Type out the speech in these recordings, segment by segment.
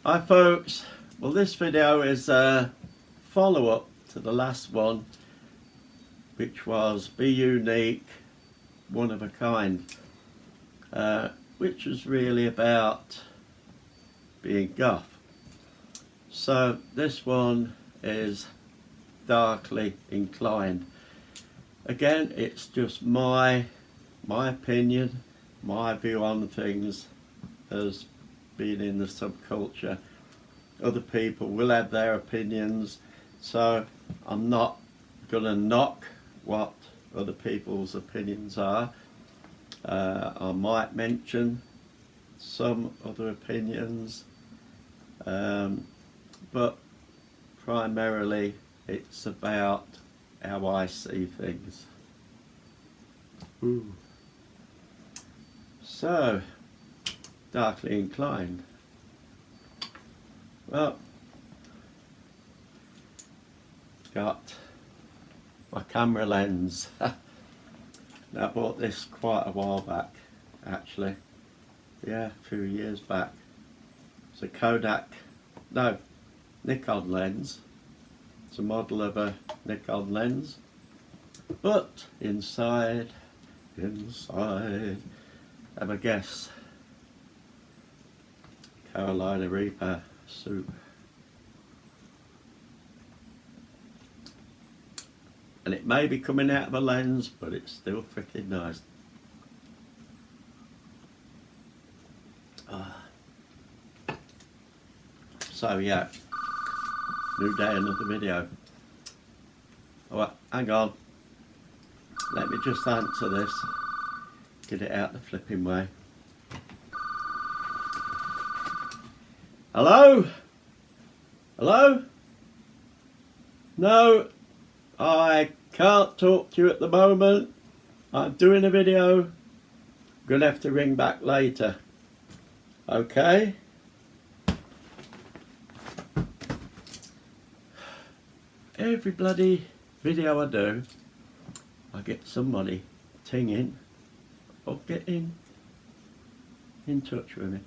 Hi folks, well this video is a follow-up to the last one, which was Be Unique, One of a Kind, which was really about being goth. So this one is darkly inclined. Again, it's just my opinion, my view on things as being in the subculture. Other people will have their opinions, so I'm not gonna knock what other people's opinions are. I might mention some other opinions, but primarily it's about how I see things. Ooh. So, darkly inclined. Well, got my camera lens. Now, I bought this quite a while back, actually. Yeah, a few years back. It's a Nikon lens. It's a model of a Nikon lens. But inside, have a guess. Carolina Reaper soup. And it may be coming out of a lens, but it's still freaking nice. So yeah, new day, another video. Oh, hang on. Let me just answer this. Get it out the flipping way. Hello? Hello? No, I can't talk to you at the moment. I'm doing a video. I'm gonna have to ring back later. Okay? Every bloody video I do, I get somebody tinging or getting in touch with me.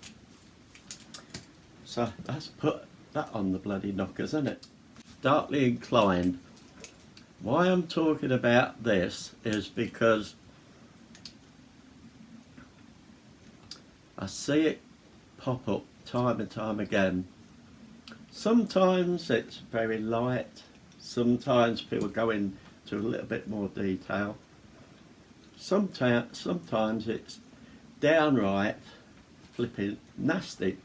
So let's put that on the bloody knockers, isn't it? Darkly inclined. Why I'm talking about this is because I see it pop up time and time again. Sometimes it's very light, sometimes people go into a little bit more detail. Sometimes it's downright flipping nasty.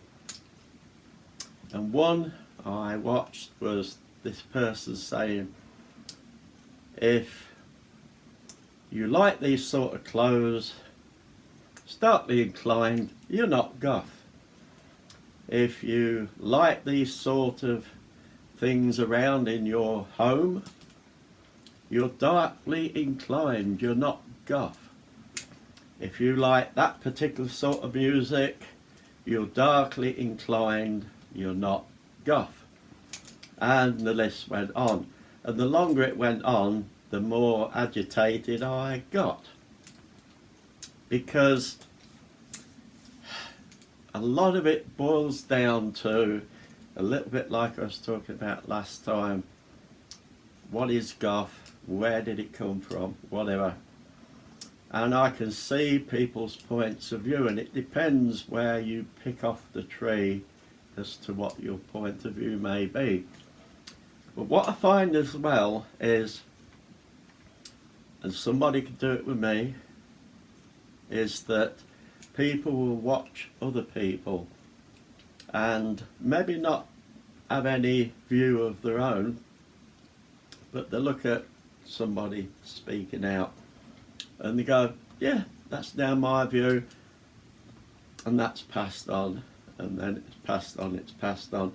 And one I watched was this person saying, if you like these sort of clothes, darkly inclined, you're not goth. If you like these sort of things around in your home, you're darkly inclined, you're not goth. If you like that particular sort of music, you're darkly inclined, you're not goth. And the list went on. And the longer it went on, the more agitated I got. Because a lot of it boils down to a little bit like I was talking about last time. What is goth? Where did it come from? Whatever. And I can see people's points of view, and it depends where you pick off the tree as to what your point of view may be. But what I find as well is, and somebody could do it with me, is that people will watch other people and maybe not have any view of their own, but they look at somebody speaking out and they go, yeah, that's now my view, and that's passed on, and then it's passed on, it's passed on.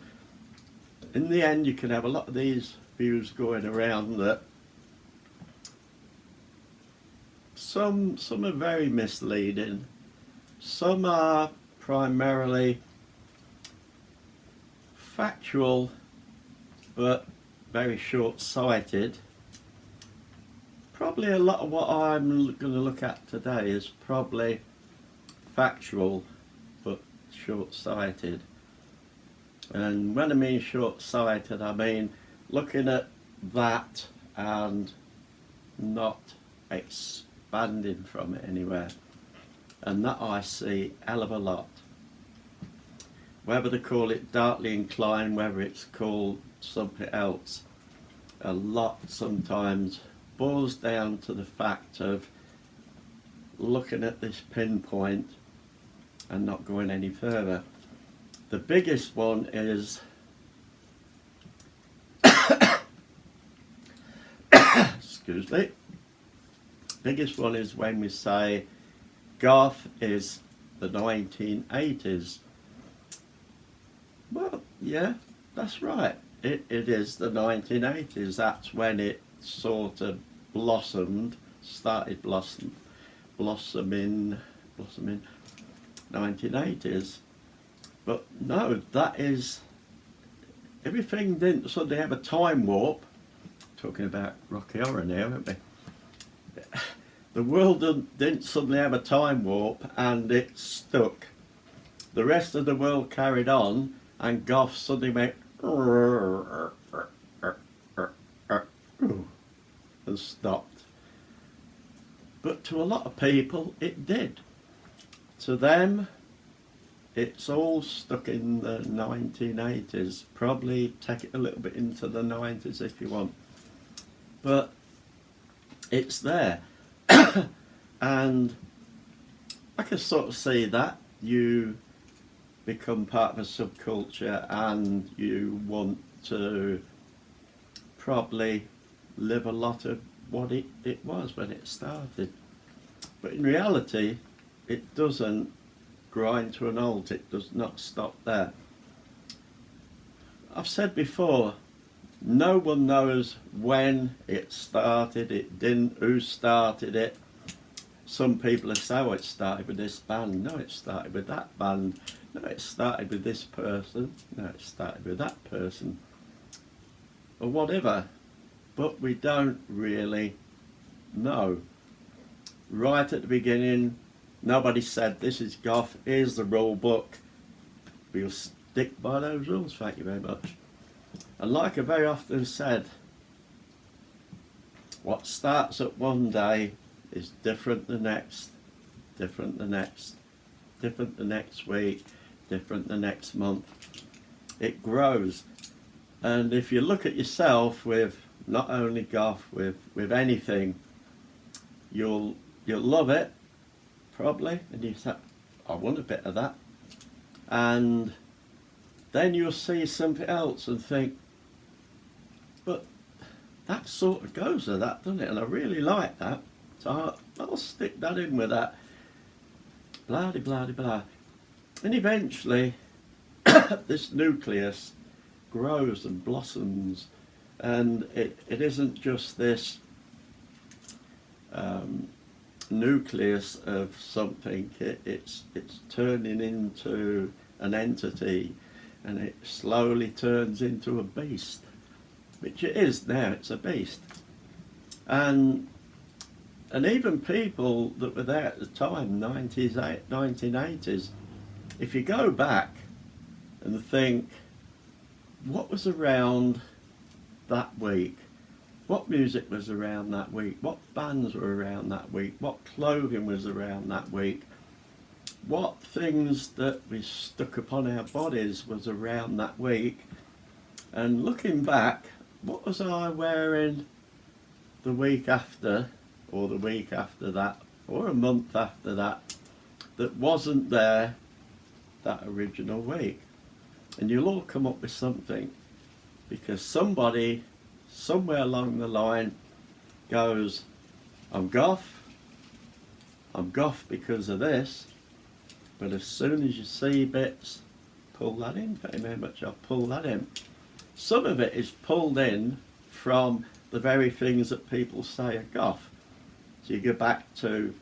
In the end, you can have a lot of these views going around that some are very misleading, some are primarily factual but very short-sighted. Probably a lot of what I'm going to look at today is probably factual but short-sighted. And when I mean short-sighted, I mean looking at that and not expanding from it anywhere. And that I see a hell of a lot. Whether they call it darkly inclined, whether it's called something else, a lot sometimes boils down to the fact of looking at this pinpoint and not going any further. The biggest one is excuse me, biggest one is when we say goth is the 1980s. Well, yeah, that's right. It is the 1980s. That's when it sort of blossomed, started blossoming 1980s. But no, that is, everything didn't suddenly have a time warp. Talking about Rocky Horror now, aren't we? The world didn't suddenly have a time warp and it stuck. The rest of the world carried on and goth suddenly went and stopped. But to a lot of people it did. To them it's all stuck in the 1980s. Probably take it a little bit into the 90s if you want. But it's there. And I can sort of see that. You become part of a subculture and you want to probably live a lot of what it was when it started. But in reality, it doesn't grind to an halt. It does not stop there. I've said before, no one knows when it started, it didn't, who started it. Some people say, oh, it started with this band. No, it started with that band. No, it started with this person. No, it started with that person. Or whatever. But we don't really know. Right at the beginning, nobody said, this is goth, here's the rule book. We'll stick by those rules, thank you very much. And like I very often said, what starts at one day is different the next, different the next, different the next week, different the next month. It grows. And if you look at yourself with not only goth, with anything, you'll love it, probably, and you say, I want a bit of that. And then you'll see something else and think, but that sort of goes with that, doesn't it? And I really like that, so I'll stick that in with that. Blah de blah de blah. And eventually, this nucleus grows and blossoms, and it isn't just this nucleus of something. It's turning into an entity, and it slowly turns into a beast, which it is now. It's a beast. And even people that were there at the time, 1980s, if you go back and think, what was around that week? What music was around that week? What bands were around that week? What clothing was around that week? What things that we stuck upon our bodies was around that week? And looking back, what was I wearing the week after, or the week after that, or a month after that, that wasn't there that original week? And you'll all come up with something, because somebody somewhere along the line goes, I'm goth because of this. But as soon as you see bits, pull that in. Thank you very much, I'll pull that in. Some of it is pulled in from the very things that people say are goth. So you go back to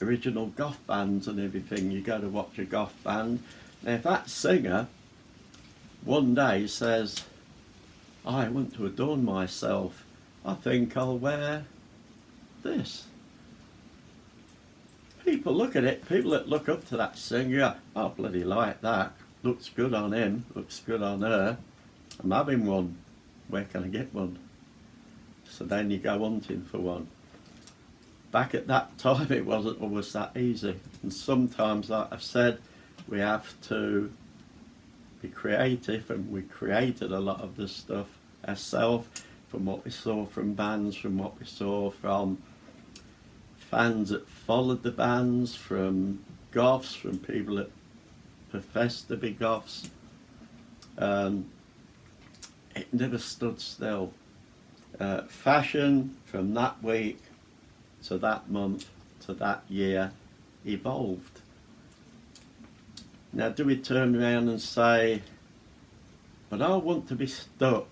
original goth bands and everything, you go to watch a goth band. Now if that singer one day says, I want to adorn myself, I think I'll wear this. People look at it, people that look up to that singer, oh bloody like that. looks good on him, looks good on her. I'm having one. Where can I get one? So then you go hunting for one. Back at that time, it wasn't always that easy. And sometimes, like I've said, we have to be creative, and we created a lot of this stuff ourselves from what we saw from bands, from what we saw from fans that followed the bands, from goths, from people that professed to be goths. It never stood still. Fashion from that week to that month to that year evolved. Now, do we turn around and say, but I want to be stuck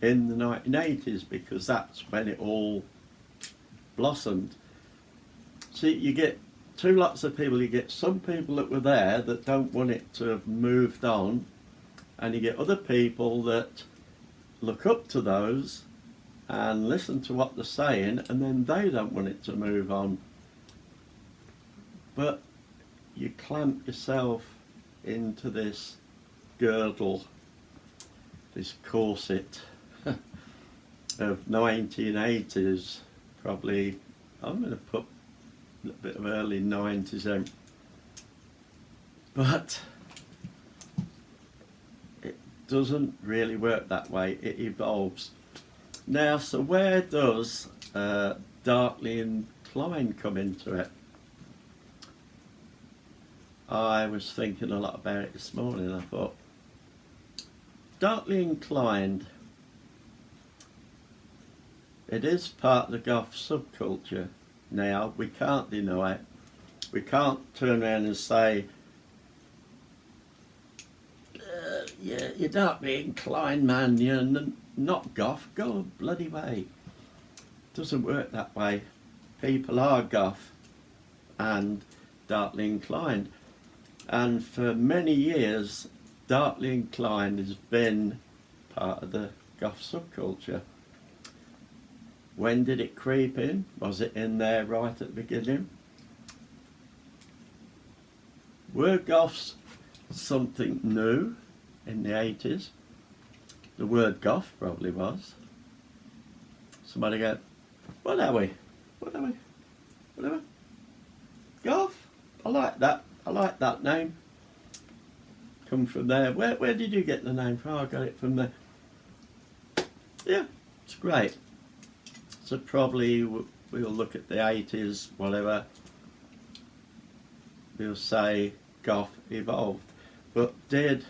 in the 1980s because that's when it all blossomed? See, you get two lots of people. You get some people that were there that don't want it to have moved on, and you get other people that look up to those and listen to what they're saying, and then they don't want it to move on. But you clamp yourself into this girdle, this corset of 1980s, probably, I'm going to put a little bit of early 90s in. But it doesn't really work that way, it evolves. Now, so where does Darkly Inclined come into it? I was thinking a lot about it this morning. I thought, Darkly Inclined, it is part of the goth subculture. Now, we can't deny it. We can't turn around and say, yeah, you're Darkly Inclined, man, you're not goth, go bloody way. Doesn't work that way. People are goth and Darkly Inclined. And for many years, Darkly Inclined has been part of the goth subculture. When did it creep in? Was it in there right at the beginning? Were goths something new in the 80s? The word goth probably was. Somebody go, what are we? What are we? What are we? Goth? I like that. I like that name. Come from there. Where did you get the name from? I got it from there. Yeah, it's great. So probably we'll look at the 80s, whatever. We'll say goth evolved. But did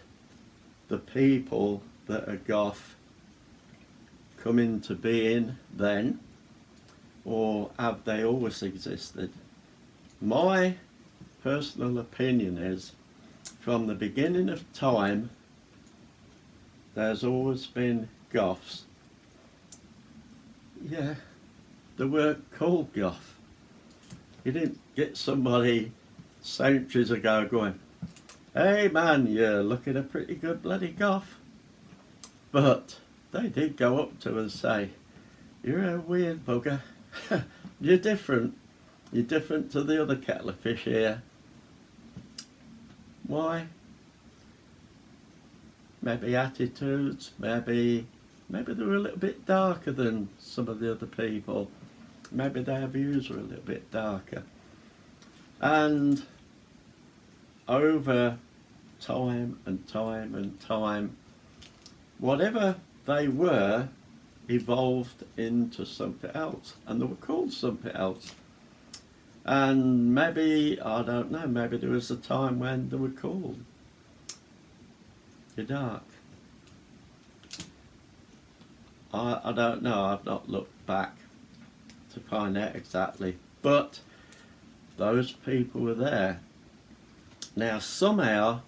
the people that are goth come into being then, or have they always existed? My personal opinion is, from the beginning of time, there's always been goths. Yeah, they weren't called goth. You didn't get somebody centuries ago going, hey man, you're looking a pretty good bloody goth. But they did go up to and say, you're a weird bugger. You're different. You're different to the other kettle of fish here. Why? Maybe attitudes, maybe they were a little bit darker than some of the other people. Maybe their views were a little bit darker. And over time and time and time, whatever they were evolved into something else, and they were called something else. And maybe, I don't know, maybe there was a time when they were called the dark. I don't know, I've not looked back to find out exactly, but those people were there. Now somehow,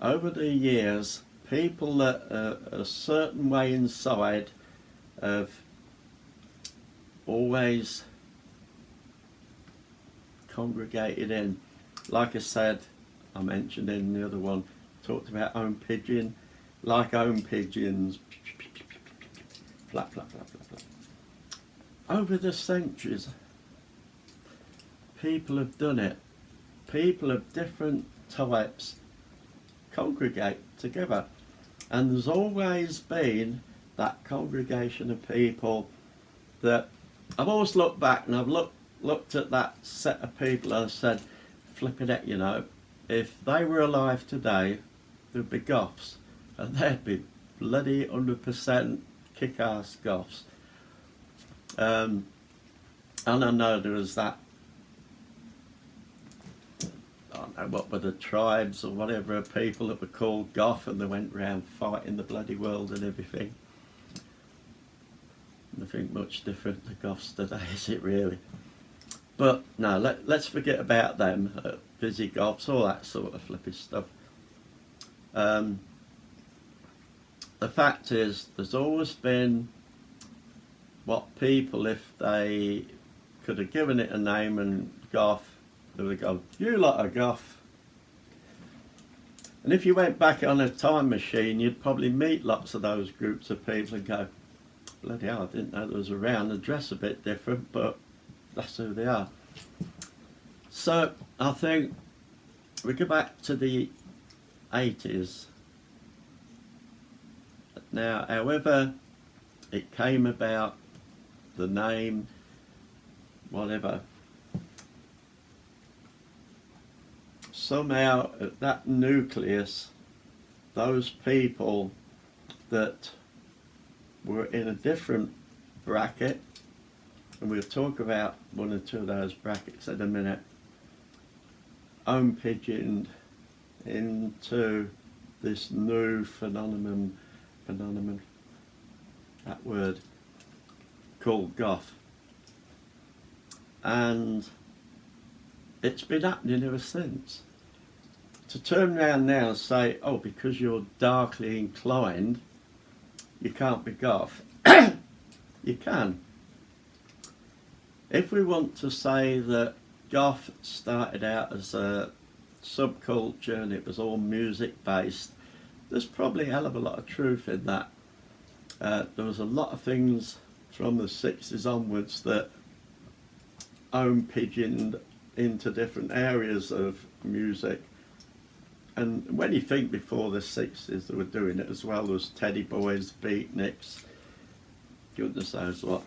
over the years, people that are a certain way inside have always congregated in. Like I said, I mentioned in the other one, talked about home pigeon, like home pigeons, flap, flap, flap, flap, flap. Over the centuries, people have done it. People of different types congregate together. And there's always been that congregation of people that I've always looked back and I've looked at that set of people and said, flipping it, you know, if they were alive today, there'd be goths, and they'd be bloody 100% kick-ass goths. And I know there was that, I don't know what were the tribes or whatever of people that were called goth, and they went round fighting the bloody world and everything. Nothing much different to goths today, is it really? But no, let's forget about them, Visigoths, all that sort of flippy stuff. The fact is, there's always been what people, if they could have given it a name and goth, they would have gone, you lot are goth. And if you went back on a time machine, you'd probably meet lots of those groups of people and go, bloody hell, I didn't know they was around. They dress a bit different, but that's who they are. So I think we go back to the 80s. Now, however it came about, the name, whatever, somehow at that nucleus, those people that were in a different bracket, and we'll talk about one or two of those brackets in a minute, home pigeoned into this new phenomenon, that word, called goth. And it's been happening ever since. To turn around now and say, oh, because you're darkly inclined, you can't be goth. You can. If we want to say that goth started out as a subculture and it was all music based, there's probably a hell of a lot of truth in that. There was a lot of things from the 60s onwards that home pigeoned into different areas of music. And when you think before the 60s they were doing it as well, there was Teddy Boys, Beatniks, goodness knows what.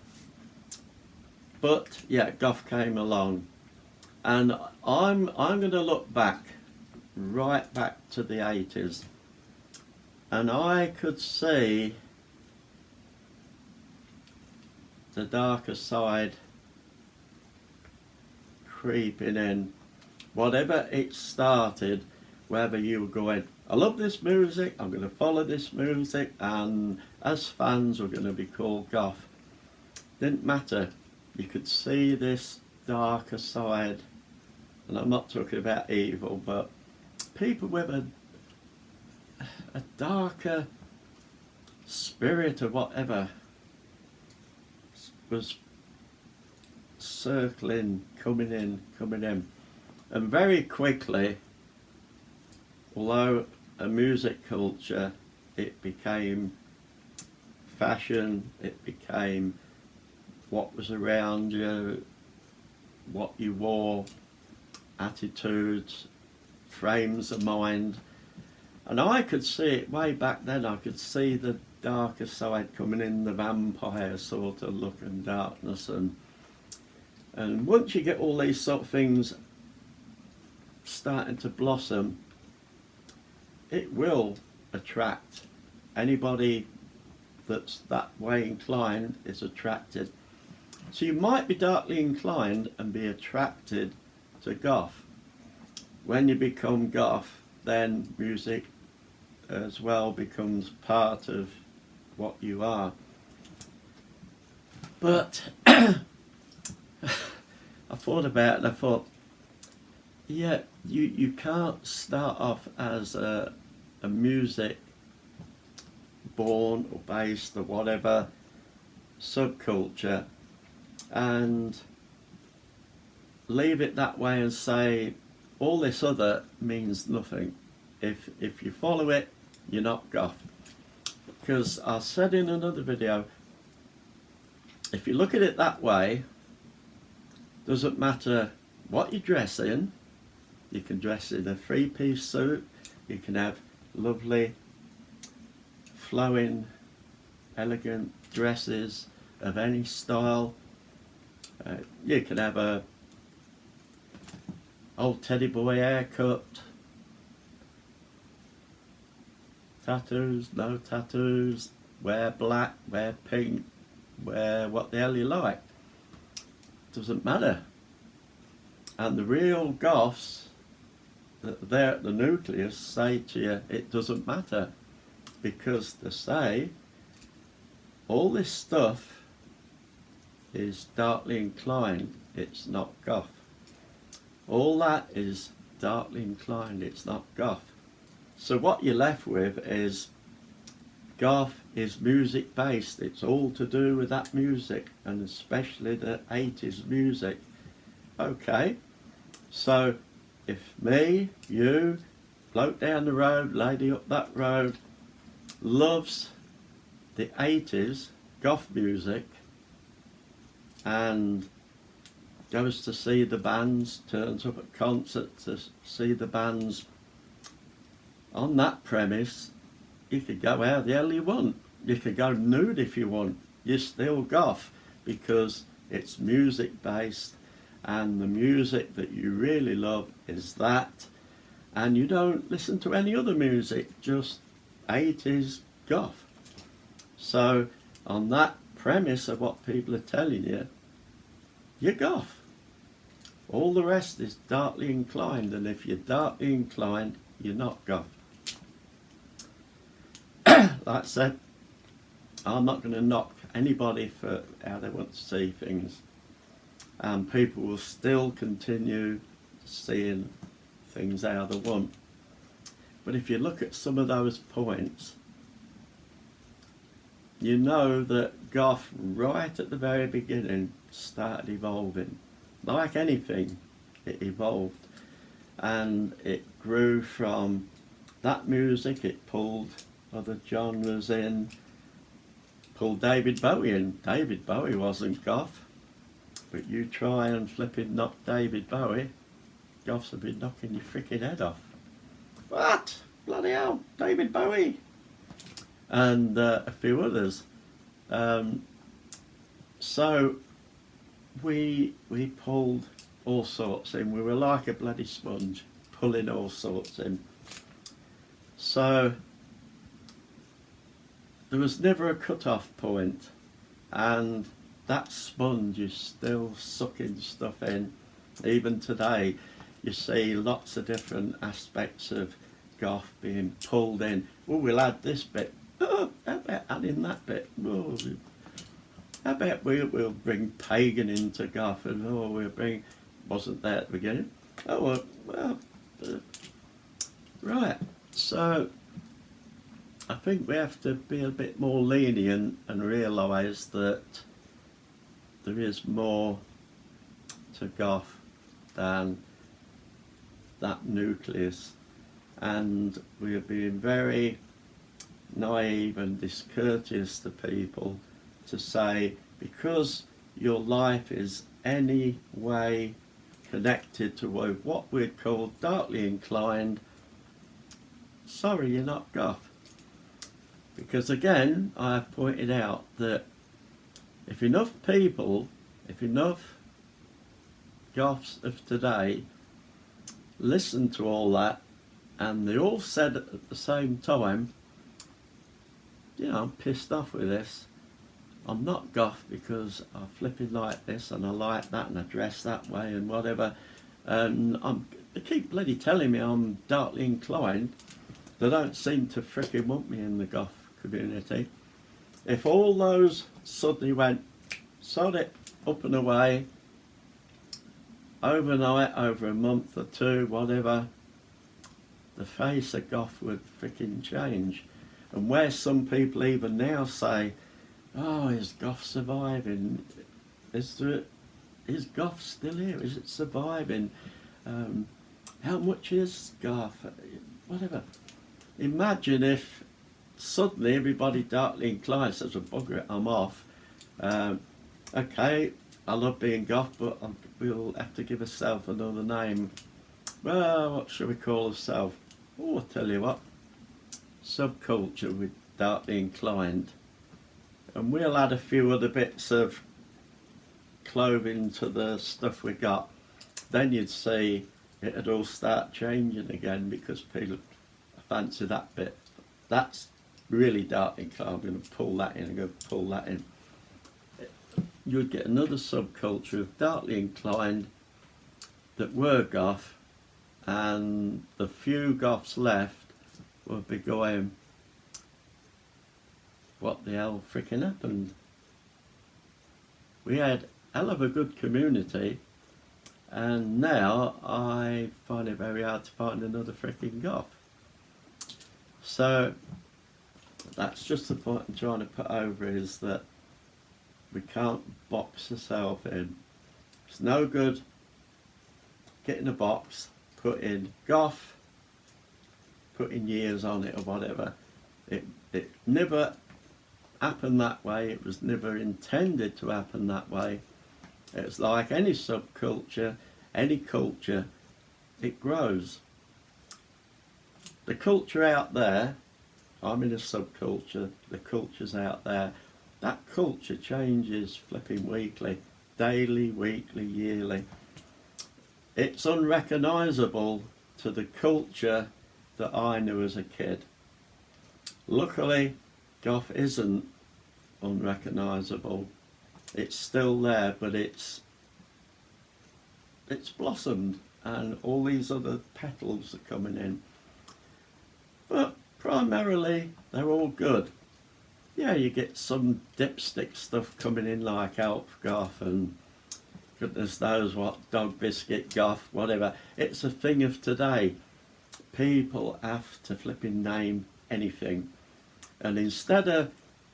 But yeah, goth came along, and I'm going to look back, right back to the 80s, and I could see the darker side creeping in. Whatever it started, whether you were going, I love this music, I'm going to follow this music, and as fans we're going to be called goth. Didn't matter. You could see this darker side, and I'm not talking about evil, but people with a darker spirit or whatever was circling, coming in. And very quickly, although a music culture, it became fashion, it became what was around you, what you wore, attitudes, frames of mind. And I could see it way back then. I could see the darker side coming in, the vampire sort of look and darkness. And once you get all these sort of things starting to blossom, it will attract anybody that's that way inclined is attracted. So you might be darkly inclined and be attracted to goth. When you become goth, then music as well becomes part of what you are. But I thought about it and I thought, yeah, you can't start off as a music born or based or whatever subculture and leave it that way and say all this other means nothing. If you follow it, you're not goth. Because I said in another video, if you look at it that way, doesn't matter what you dress in. You can dress in a three-piece suit, you can have lovely, flowing, elegant dresses of any style. You can have a old teddy boy haircut, tattoos, no tattoos, wear black, wear pink, wear what the hell you like. Doesn't matter. And the real goths that are there at the nucleus say to you it doesn't matter, because they say all this stuff is darkly inclined, it's not goth. All that is darkly inclined, it's not goth. So what you're left with is goth is music based, it's all to do with that music, and especially the 80s music. Okay, so if me, you, bloke down the road, lady up that road, loves the 80s goth music and goes to see the bands, turns up at concerts to see the bands, on that premise, you could go how the hell you want. You could go nude if you want. You're still goth, because it's music based, and the music that you really love is that, and you don't listen to any other music, just 80s goth. So on that premise of what people are telling you, you're goth. All the rest is darkly inclined, and if you're darkly inclined, you're not goth. Like I said, I'm not going to knock anybody for how they want to see things, and people will still continue seeing things how they want. But if you look at some of those points, you know that goth right at the very beginning started evolving. Like anything, it evolved, and it grew from that music, it pulled other genres in, pulled David Bowie in. David Bowie wasn't goth, but you try and flipping knock David Bowie, goths have been knocking your freaking head off. What? Bloody hell, David Bowie! And a few others. So we pulled all sorts in. We were like a bloody sponge, pulling all sorts in. So there was never a cut-off point, and that sponge is still sucking stuff in. Even today, you see lots of different aspects of goth being pulled in. Oh, we'll add this bit. Oh, how about adding that bit? Oh, how about we'll bring pagan into goth, and oh, we'll bring, wasn't there at the beginning. Oh, well, right. So I think we have to be a bit more lenient and realise that there is more to goth than that nucleus, and we are being very naive and discourteous to people to say because your life is any way connected to what we'd call darkly inclined, sorry, you're not goth. Because again, I have pointed out that if enough people, if enough goths of today listen to all that, and they all said at the same time, you know, I'm pissed off with this. I'm not goth because I flipping like this and I like that and I dress that way and whatever. And they keep bloody telling me I'm darkly inclined. They don't seem to fricking want me in the goth community. If all those suddenly went, sod it, up and away, overnight, over a month or two, whatever, the face of goth would fricking change. And where some people even now say, oh, is goth surviving? Is goth still here? Is it surviving? How much is goth? Whatever. Imagine if suddenly everybody darkly inclined says, well, bugger it, I'm off. Okay, I love being goth, but we'll have to give ourselves another name. Well, what should we call ourselves? Oh, I'll tell you what. subculture with Darkly Inclined, and we'll add a few other bits of clothing to the stuff we got, then you'd see it'd all start changing again because people fancy that bit. That's really Darkly Inclined. I'm going to pull that in, I'm going to pull that in. You'd get another subculture of Darkly Inclined that were goth, and the few goths left would be going, what the hell frickin' happened? We had a hell of a good community, and now I find it very hard to find another frickin' goth. So that's just the point I'm trying to put over, is that we can't box ourselves in. It's no good getting a box, put in goth, putting years on it or whatever. It never happened that way. It was never intended to happen that way. It's like any subculture, any culture, it grows. The culture out there, I'm in a subculture, the culture's out there, that culture changes flipping weekly, daily, weekly, yearly. It's unrecognisable to the culture that I knew as a kid. Luckily, goth isn't unrecognisable. It's still there, but it's blossomed, and all these other petals are coming in. But primarily, they're all good. Yeah, you get some dipstick stuff coming in like elf goth and goodness knows what, dog biscuit goth, whatever. It's a thing of today. People have to flipping name anything. And instead of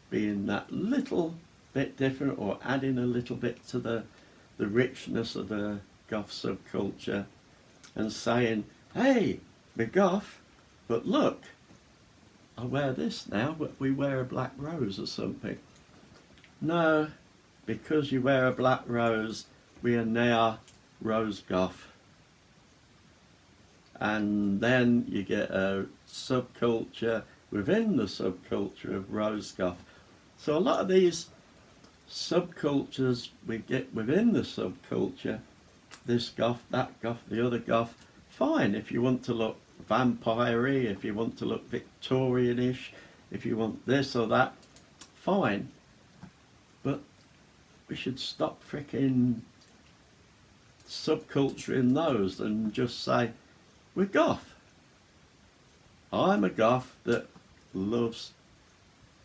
being that little bit different or adding a little bit to the richness of the goth subculture and saying, hey, we're goth, but look, I wear this now, but we wear a black rose or something. No, because you wear a black rose, we are now rose goth. And then you get a subculture within the subculture of rose goth. So a lot of these subcultures we get within the subculture, this goth, that goth, the other goth, fine if you want to look vampire-y, if you want to look Victorian-ish, if you want this or that, fine. But we should stop frickin' subculturing those and just say, we're goth. I'm a goth that loves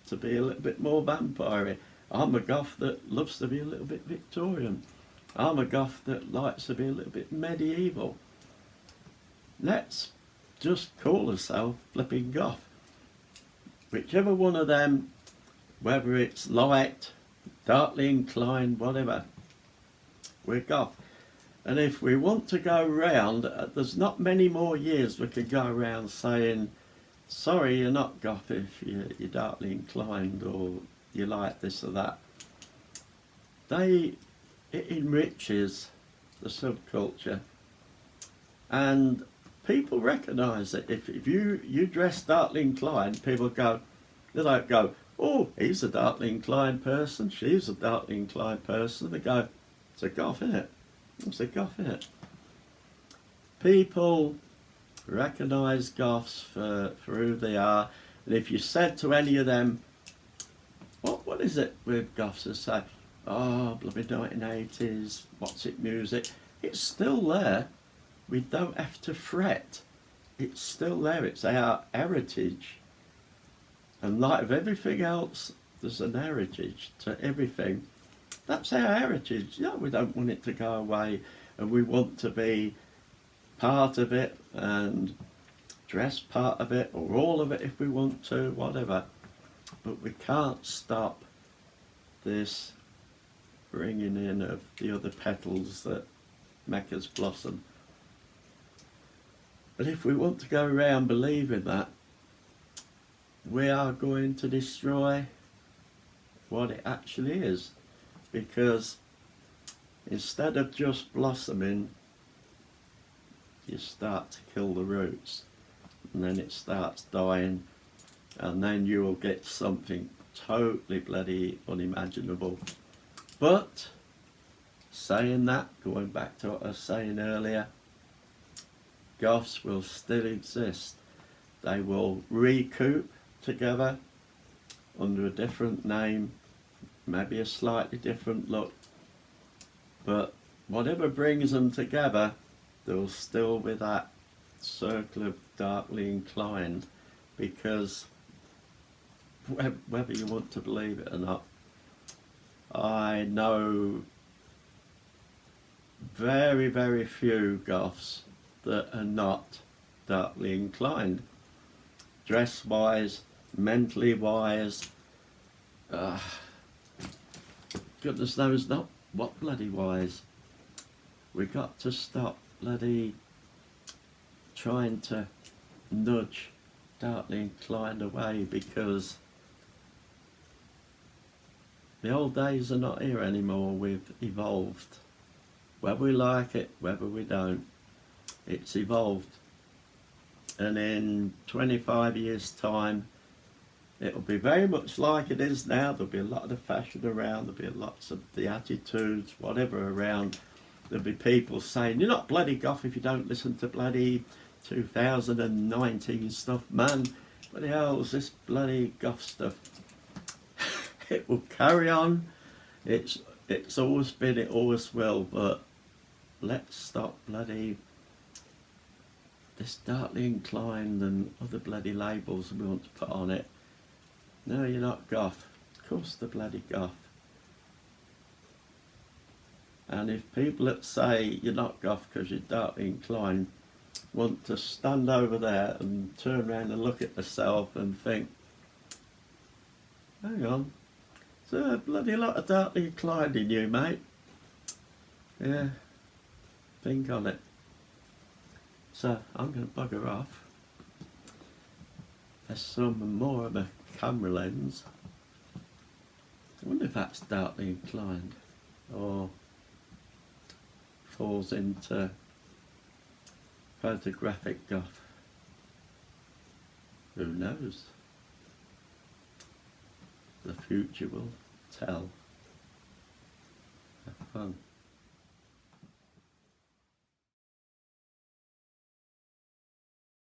to be a little bit more vampire-y. I'm a goth that loves to be a little bit Victorian. I'm a goth that likes to be a little bit medieval. Let's just call ourselves flipping goth. Whichever one of them, whether it's light, Darkly Inclined, whatever, we're goth. And if we want to go round, there's not many more years we could go around saying, sorry, you're not goth if you're Darkly Inclined or you like this or that. It enriches the subculture, and people recognise it. If you dress Darkly Inclined, people go, they don't go, oh, he's a Darkly Inclined person, she's a Darkly Inclined person. They go, it's a goth, isn't it? It's a goth, isn't it? People recognise goths for who they are, and if you said to any of them, what is it with goths? They say, oh, bloody 1980s, what's it music? It's still there. We don't have to fret. It's still there. It's our heritage. And like with everything else, there's an heritage to everything. That's our heritage. Yeah, we don't want it to go away, and we want to be part of it and dress part of it or all of it if we want to, whatever. But we can't stop this bringing in of the other petals that make us blossom. But if we want to go around believing that, we are going to destroy what it actually is. Because instead of just blossoming, you start to kill the roots, and then it starts dying, and then you will get something totally bloody unimaginable. But saying that, going back to what I was saying earlier, goths will still exist. They will recoup together under a different name, maybe a slightly different look, but whatever brings them together, there will still be that circle of darkly inclined, because whether you want to believe it or not, I know very, very few goths that are not darkly inclined. Dress wise, mentally wise, goodness knows not what bloody wise. We got to stop bloody trying to nudge darkly inclined away, because the old days are not here anymore. We've evolved. Whether we like it, whether we don't, it's evolved. And in 25 years' time, it'll be very much like it is now. There'll be a lot of the fashion around, there'll be lots of the attitudes, whatever around. There'll be people saying, you're not bloody goth if you don't listen to bloody 2019 stuff, man. What the hell's this bloody goth stuff? It will carry on. It's always been, it always will, but let's stop bloody this darkly inclined and other bloody labels we want to put on it. No, you're not goth. Of course the bloody goth. And if people that say you're not goth because you're darkly inclined want to stand over there and turn around and look at themselves and think, hang on, there's a bloody lot of darkly inclined in you, mate. Yeah, think on it. So I'm going to bugger off. There's some more of a camera lens. I wonder if that's darkly inclined or falls into photographic goth. Who knows? The future will tell. Have fun.